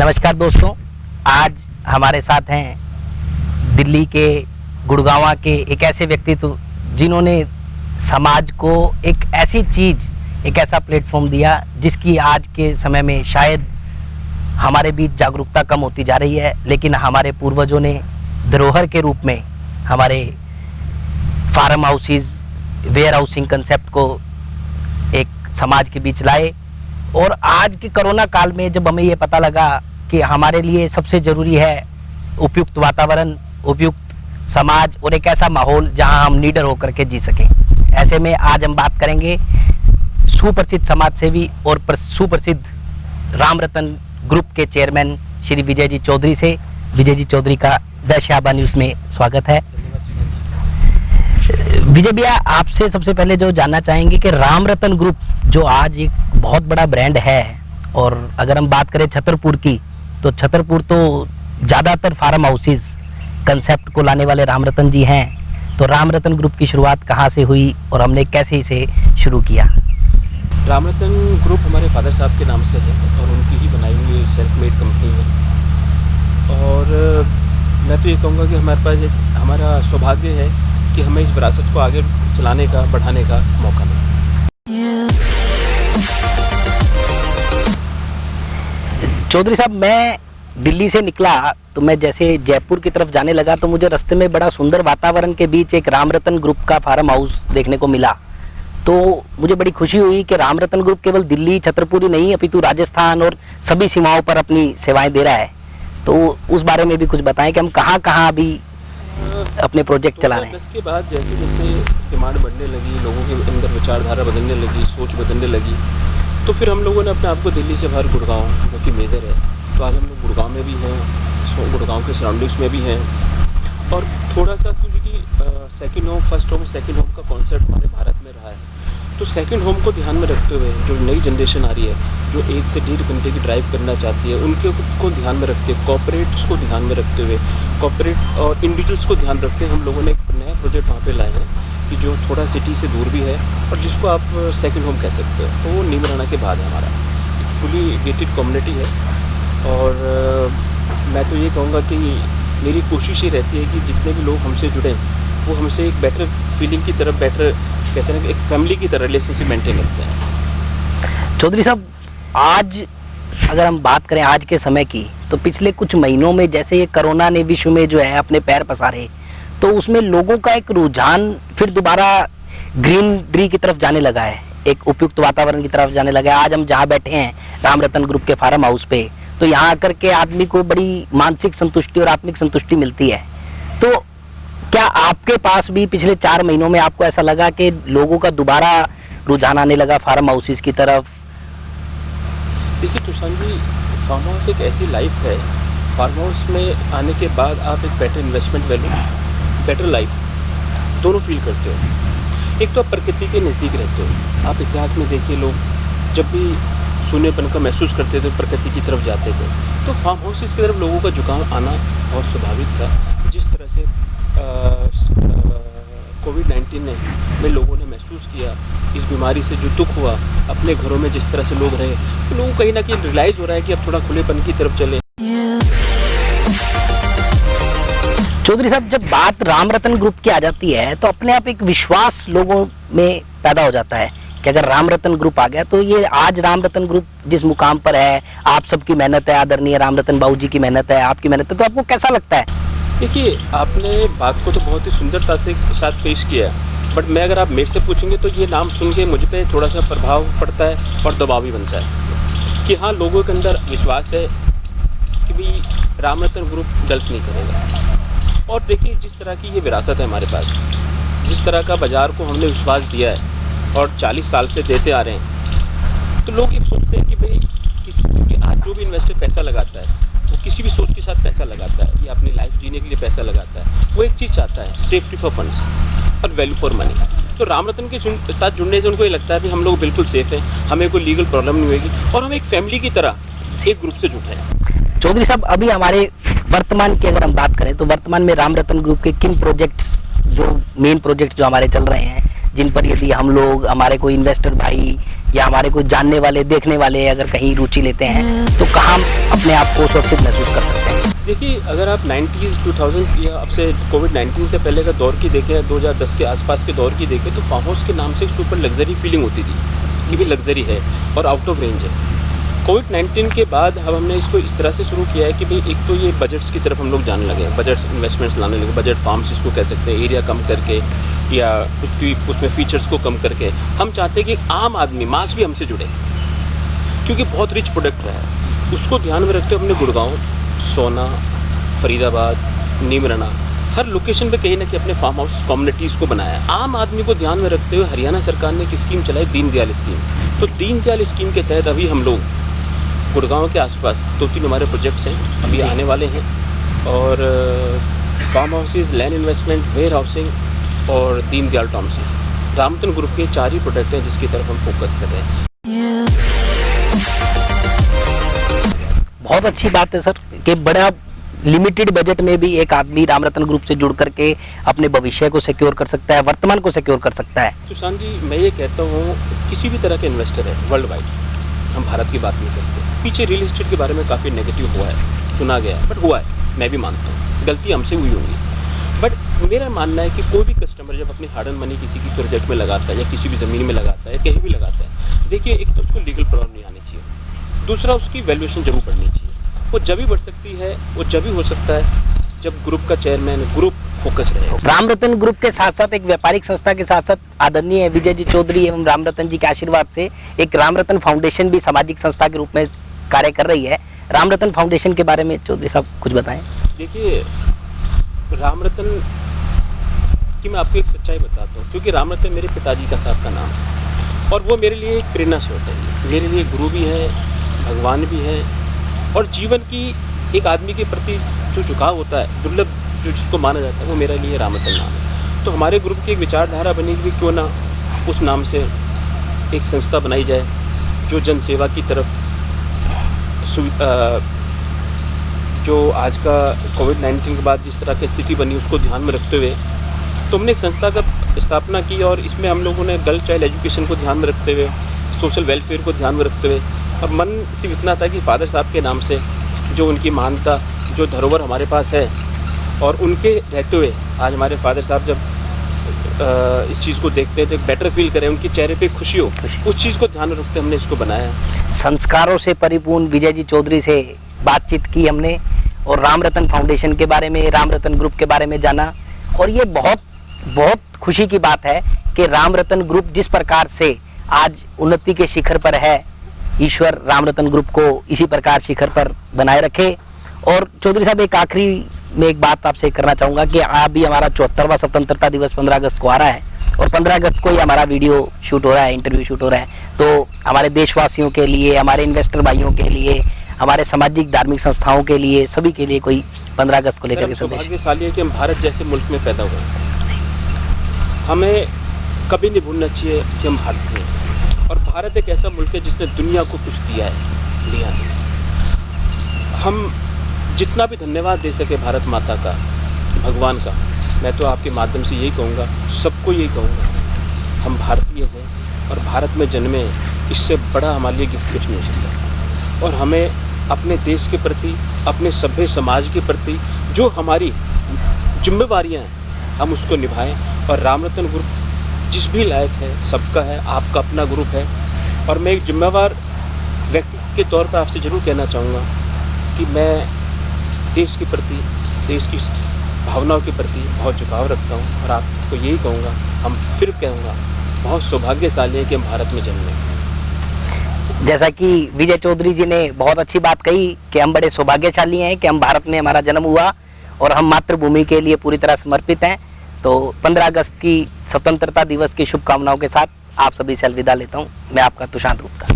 नमस्कार दोस्तों, आज हमारे साथ हैं दिल्ली के गुड़गांव के एक ऐसे व्यक्तित्व जिन्होंने समाज को एक ऐसी चीज़, एक ऐसा प्लेटफॉर्म दिया जिसकी आज के समय में शायद हमारे बीच जागरूकता कम होती जा रही है, लेकिन हमारे पूर्वजों ने धरोहर के रूप में हमारे farm houses, warehousing concept को एक समाज के बीच लाए। और आज के कोरोना काल में जब हमें ये पता लगा कि हमारे लिए सबसे ज़रूरी है उपयुक्त वातावरण, उपयुक्त समाज और एक ऐसा माहौल जहां हम निडर होकर के जी सकें, ऐसे में आज हम बात करेंगे सुप्रसिद्ध समाज सेवी और सुप्रसिद्ध राम रतन ग्रुप के चेयरमैन श्री विजय जी चौधरी से। विजय जी चौधरी का द शाबा न्यूज़ में स्वागत है। विजय भैया, आपसे सबसे पहले जो जानना चाहेंगे कि राम रतन ग्रुप जो आज एक बहुत बड़ा ब्रांड है, और अगर हम बात करें छतरपुर की, तो छतरपुर तो ज़्यादातर फार्म हाउसेज कंसेप्ट को लाने वाले राम रतन जी हैं। तो राम रतन ग्रुप की शुरुआत कहाँ से हुई और हमने कैसे इसे शुरू किया? राम रतन ग्रुप हमारे फादर साहब के नाम से है और उनकी ही बनाई हुई सेल्फ मेड कंपनी है। और मैं तो ये कहूँगा कि हमारे पास एक हमारा सौभाग्य है कि हमें इस विरासत को आगे चलाने का, बढ़ाने का मौका मिला। चौधरी साहब, मैं दिल्ली से निकला तो मैं जैसे जयपुर की तरफ जाने लगा तो मुझे रास्ते में बड़ा सुंदर वातावरण के बीच एक राम रतन ग्रुप का फार्म हाउस देखने को मिला। तो मुझे बड़ी खुशी हुई कि राम रतन ग्रुप केवल दिल्ली, छतरपुर ही नहीं अपितु राजस्थान और सभी सीमाओं पर अपनी सेवाएं दे रहा है। तो उस बारे में भी कुछ बताएं कि हम कहाँ कहाँ अभी अपने प्रोजेक्ट चला रहे हैं। इसके बाद जैसे जैसे डिमांड बढ़ने लगी, लोगों के अंदर विचारधारा बदलने लगी, सोच बदलने लगी, तो फिर हम लोगों ने अपने आप को दिल्ली से बाहर गुड़गांव, जो कि मेजर है, तो आज हम लोग गुड़गांव में भी हैं, गुड़गांव के सराउंडिंग्स में भी हैं। और थोड़ा सा क्योंकि second home, first home, second home का कॉन्सेप्ट हमारे भारत में रहा है, तो सेकंड होम को ध्यान में रखते हुए जो नई जनरेशन आ रही है, जो 1 से 1.5 घंटे की ड्राइव करना चाहती है, उनके को ध्यान में रखते हुए, कॉर्पोरेट्स को ध्यान में रखते हुए, कॉर्पोरेट और इंडिविजुअल्स को ध्यान रखते हुए हम लोगों ने एक नया प्रोजेक्ट वहाँ पे लाए हैं कि जो थोड़ा सिटी से दूर भी है और जिसको आप सेकंड होम कह सकते हो। तो वो नीमराना के बाद है हमारा फुली गेटेड कम्युनिटी है। और मैं तो ये कहूँगा कि मेरी कोशिश ये रहती है कि जितने भी लोग हमसे जुड़े वो हमसे एक बेटर फीलिंग की तरफ, बेटर कहते हैं कि एक फैमिली की तरह रिलेशनशिप मेंटेन करते हैं। चौधरी साहब, आज अगर हम बात करें आज के समय की, तो पिछले कुछ महीनों में जैसे ये कोरोना ने विश्व में जो है अपने पैर पसारे, तो उसमें लोगों का एक रुझान फिर दोबारा ग्रीनरी की तरफ जाने लगा है, एक उपयुक्त वातावरण की तरफ जाने लगा है। आज हम जहाँ बैठे हैं राम रतन ग्रुप के फार्म हाउस पे, तो यहाँ आकर के आदमी को बड़ी मानसिक संतुष्टि और आत्मिक संतुष्टि मिलती है। तो क्या आपके पास भी पिछले 4 महीनों में आपको ऐसा लगा कि लोगों का दोबारा रुझान आने लगा फार्म हाउसेज की तरफ? देखिए तुषार जी, फार्म हाउस एक ऐसी लाइफ है, फार्म हाउस में आने के बाद आप एक better investment value, better life दोनों फील करते हो। एक तो आप प्रकृति के नज़दीक रहते हो। आप इतिहास में देखिए, लोग जब भी शून्यपन का महसूस करते थे प्रकृति की तरफ जाते थे। तो फार्म हाउसेस की तरफ लोगों का झुकाव आना बहुत स्वाभाविक था। जिस तरह से कोविड-19 में लोगों ने महसूस किया, इस बीमारी से जो दुख हुआ, अपने घरों में जिस तरह से लोग रहे, तो लोगों को कहीं ना कहीं रियलाइज़ हो रहा है कि अब थोड़ा खुलेपन की तरफ चले। चौधरी साहब, जब बात राम रतन ग्रुप की आ जाती है तो अपने आप एक विश्वास लोगों में पैदा हो जाता है कि अगर राम रतन ग्रुप आ गया तो ये आज राम रतन ग्रुप जिस मुकाम पर है, आप सबकी मेहनत है, आदरणीय राम रतन बाबू जी की मेहनत है, आपकी मेहनत है, तो आपको कैसा लगता है? देखिए, आपने बात को तो बहुत ही सुंदरता से साथ पेश किया है, बट मैं अगर आप मेरे से पूछेंगे तो ये नाम सुन के मुझ पर थोड़ा सा प्रभाव पड़ता है और दबाव भी बनता है कि हाँ, लोगों के अंदर विश्वास है कि भाई राम रतन ग्रुप गलत नहीं करेगा। और देखिए, जिस तरह की ये विरासत है हमारे पास, जिस तरह का बाज़ार को हमने विश्वास दिया है और 40 साल से देते आ रहे हैं, तो लोग ये सोचते हैं कि भाई किसी आज जो भी इन्वेस्टर पैसा लगाता है वो किसी भी सोच के साथ पैसा लगाता है, या अपनी लाइफ जीने के लिए पैसा लगाता है, वो एक चीज़ चाहता है, सेफ्टी फॉर फंड्स और वैल्यू फॉर मनी। तो राम रतन के साथ जुड़ने से उनको ये लगता है कि हम लोग बिल्कुल सेफ हैं, हमें कोई लीगल प्रॉब्लम नहीं होगी और हम एक फैमिली की तरह एक ग्रुप से जुटे हैं। चौधरी साहब, अभी हमारे वर्तमान की अगर हम बात करें तो वर्तमान में राम रतन ग्रुप के किन प्रोजेक्ट्स, जो मेन प्रोजेक्ट्स जो हमारे चल रहे हैं, जिन पर यदि हम लोग, हमारे कोई इन्वेस्टर भाई या हमारे कोई जानने वाले देखने वाले अगर कहीं रुचि लेते हैं तो कहाँ हम अपने आप को सुरक्षित महसूस कर सकते हैं? देखिए, अगर आप 90s 2000 या अब से कोविड-19 से पहले का दौर की देखें, 2010 के आसपास के दौर की देखें, तो फार्म हाउस के नाम से सुपर लग्जरी फीलिंग होती थी कि भी लग्जरी है और आउट ऑफ रेंज है। कोविड-19 के बाद अब हमने इसको इस तरह से शुरू किया है कि भाई एक तो ये बजट्स की तरफ हम लोग जाने लगे हैं, बजट इन्वेस्टमेंट्स लाने लगे, बजट फार्म्स इसको कह सकते हैं, एरिया कम करके या उसमें फीचर्स को कम करके। हम चाहते हैं कि आम आदमी मास भी हमसे जुड़े, क्योंकि बहुत रिच प्रोडक्ट रहा है। उसको ध्यान में रखते हुए हमने गुड़गांव, सोना, फरीदाबाद, नीमराना हर लोकेशन पे कहीं ना कहीं अपने फार्म हाउस कम्युनिटीज़ को बनाया है। आम आदमी को ध्यान में रखते हुए हरियाणा सरकार ने एक स्कीम चलाई, दीनदयाल स्कीम। तो दीनदयाल स्कीम के तहत अभी हम लोग गुड़गांव के आसपास 2-3 हमारे प्रोजेक्ट्स हैं अभी आने वाले हैं, और farm houses, land investment, warehousing और दीनदयाल टाउनशिप, रामतन ग्रुप के 4 ही प्रोडक्ट हैं जिसकी तरफ हम फोकस कर रहे हैं। बहुत अच्छी बात है सर कि बड़ा लिमिटेड बजट में भी एक आदमी रामरतन ग्रुप से जुड़ करके अपने भविष्य को सिक्योर कर सकता है, वर्तमान को सिक्योर कर सकता है। सुशांत जी, मैं ये कहता हूँ किसी भी तरह के इन्वेस्टर है वर्ल्ड वाइड, हम भारत की बात नहीं करते। पीछे रियल एस्टेट के बारे में काफ़ी नेगेटिव हुआ है, सुना गया है, बट हुआ है, मैं भी मानता हूँ गलती हमसे हुई होंगी। बट मेरा मानना है कि कोई भी कस्टमर जब अपनी हार्ड एंड मनी किसी की प्रोजेक्ट में लगाता है या किसी भी ज़मीन में लगाता है, कहीं भी लगाता है, देखिए एक तो उसको लीगल प्रॉब्लम नहीं आनी चाहिए, दूसरा उसकी वैल्यूएशन जरूर बढ़नी चाहिए। वो जब भी बढ़ सकती है, वो जब भी हो सकता है जब ग्रुप का चेयरमैन, ग्रुप फोकस रहे। रामरतन ग्रुप के साथ साथ एक व्यापारिक संस्था के साथ साथ आदरणीय विजय जी चौधरी एवं रामरतन जी के आशीर्वाद से एक रामरतन फाउंडेशन भी सामाजिक संस्था के रूप में कार्य कर रही है। रामरतन फाउंडेशन के बारे में चौधरी साहब कुछ बताएं। देखिए, रामरतन की मैं आपको एक सच्चाई बताता हूँ, क्योंकि रामरतन मेरे पिताजी का साहब का नाम है और वो मेरे लिए एक प्रेरणा स्रोत है, मेरे लिए गुरु भी है, भगवान भी है, और जीवन की एक आदमी के प्रति जो झुकाव होता है दुर्लभ, जो जिसको माना जाता है, वो मेरे लिए रामरतन नाम है। तो हमारे ग्रुप की एक विचारधारा बनी कि क्यों ना उस नाम से एक संस्था बनाई जाए जो जन सेवा की तरफ जो आज का कोविड-19 के बाद जिस तरह की स्थिति बनी उसको ध्यान में रखते हुए तो हमने संस्था का स्थापना की, और इसमें हम लोगों ने गर्ल चाइल्ड एजुकेशन को ध्यान में रखते हुए, सोशल वेलफेयर को ध्यान में रखते हुए, और मन सिर्फ इतना था कि फादर साहब के नाम से जो उनकी महानता, जो धरोहर हमारे पास है, और उनके रहते हुए आज हमारे फादर साहब जब इस चीज़ को देखते हैं तो एक बेटर फील करें, उनके चेहरे पे खुशी हो, उस चीज़ को ध्यान में रखते हमने इसको बनाया। संस्कारों से परिपूर्ण विजय जी चौधरी से बातचीत की हमने और रामरतन फाउंडेशन के बारे में, रामरतन ग्रुप के बारे में जाना, और ये बहुत बहुत खुशी की बात है कि रामरतन ग्रुप जिस प्रकार से आज उन्नति के शिखर पर है, ईश्वर रामरतन ग्रुप को इसी प्रकार शिखर पर बनाए रखे। और चौधरी साहब, एक आखिरी में एक बात आपसे करना चाहूँगा कि अभी हमारा 74वां स्वतंत्रता दिवस 15 अगस्त को आ रहा है, और 15 अगस्त को ही हमारा वीडियो शूट हो रहा है, इंटरव्यू शूट हो रहा है। तो हमारे देशवासियों के लिए, हमारे इन्वेस्टर भाइयों के लिए, हमारे सामाजिक धार्मिक संस्थाओं के लिए, सभी के लिए कोई 15 अगस्त को लेकर के संदेश? सौभाग्यशाली है कि हम भारत जैसे मुल्क में पैदा हुए। हमें कभी नहीं भूलना चाहिए कि हम भारतीय हैं, और भारत एक ऐसा मुल्क है जिसने दुनिया को कुछ दिया है। हम जितना भी धन्यवाद दे सके भारत माता का, भगवान का, मैं तो आपके माध्यम से यही कहूँगा, सबको यही कहूँगा, हम भारतीय हैं और भारत में जन्मे, इससे बड़ा हमारे लिए गिफ्ट कुछ नहीं हो सकता। और हमें अपने देश के प्रति, अपने सभ्य समाज के प्रति जो हमारी जिम्मेवारियाँ हैं, हम उसको निभाएं। और रामरतन ग्रुप जिस भी लायक है, सबका है, आपका अपना ग्रुप है, और मैं एक जिम्मेवार व्यक्ति के तौर पर आपसे ज़रूर कहना चाहूँगा कि मैं देश के प्रति, देश की भावनाओं के प्रति बहुत झुकाव रखता हूँ, और आपको यही कहूँगा, हम फिर कहूँगा, बहुत सौभाग्यशाली है कि हम भारत में जन्मे। जैसा कि विजय चौधरी जी ने बहुत अच्छी बात कही कि हम बड़े सौभाग्यशाली हैं कि हम भारत में हमारा जन्म हुआ और हम मातृभूमि के लिए पूरी तरह समर्पित हैं। तो 15 अगस्त की स्वतंत्रता दिवस की शुभकामनाओं के साथ आप सभी से अलविदा लेता हूँ। मैं आपका तुषांत गुप्ता।